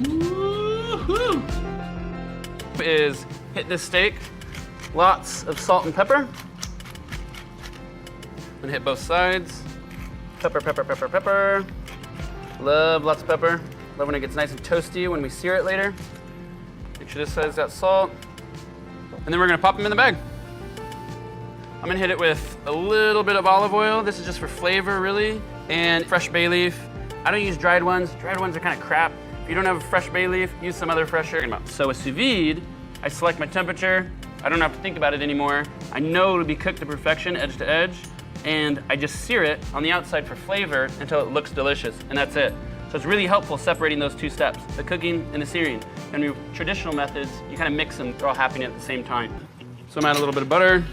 Woo-hoo. Is hit this steak, lots of salt and pepper. And hit both sides. Pepper, pepper, pepper, pepper. Love lots of pepper. Love when it gets nice and toasty when we sear it later. Make sure this side's got salt. And then we're gonna pop them in the bag. I'm gonna hit it with a little bit of olive oil. This is just for flavor, really. And fresh bay leaf. I don't use dried ones. Dried ones are kind of crap. If you don't have a fresh bay leaf, use some other fresher. So with sous vide, I select my temperature. I don't have to think about it anymore. I know it'll be cooked to perfection, edge to edge. And I just sear it on the outside for flavor until it looks delicious, and that's it. So it's really helpful separating those two steps, the cooking and the searing. And with traditional methods, you kind of mix them, they're all happening at the same time. So I'm adding a little bit of butter,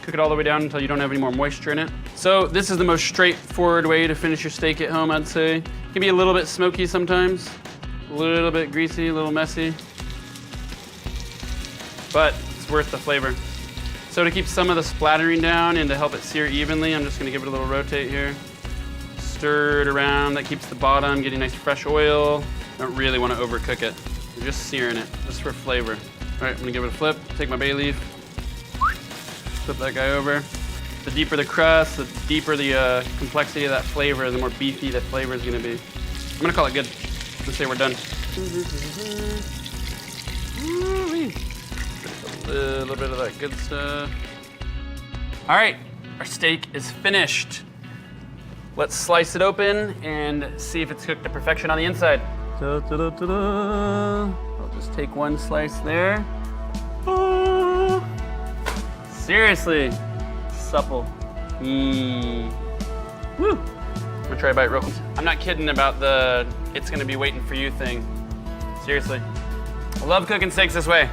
cook it all the way down until you don't have any more moisture in it. So this is the most straightforward way to finish your steak at home, I'd say. It can be a little bit smoky sometimes, a little bit greasy, a little messy, but it's worth the flavor. So to keep some of the splattering down and to help it sear evenly, I'm just gonna give it a little rotate here. Stir it around, that keeps the bottom getting nice fresh oil. Don't really wanna overcook it. You're just searing it, just for flavor. All right, I'm gonna give it a flip, take my bay leaf, flip that guy over. The deeper the crust, the deeper the complexity of that flavor, the more beefy the flavor is gonna be. I'm gonna call it good. Let's say we're done. A little bit of that good stuff. All right, our steak is finished. Let's slice it open and see if it's cooked to perfection on the inside. I'll just take one slice there. Oh, seriously, supple. Woo. I'm gonna try a bite real quick. I'm not kidding about the it's gonna be waiting for you thing. Seriously. I love cooking steaks this way.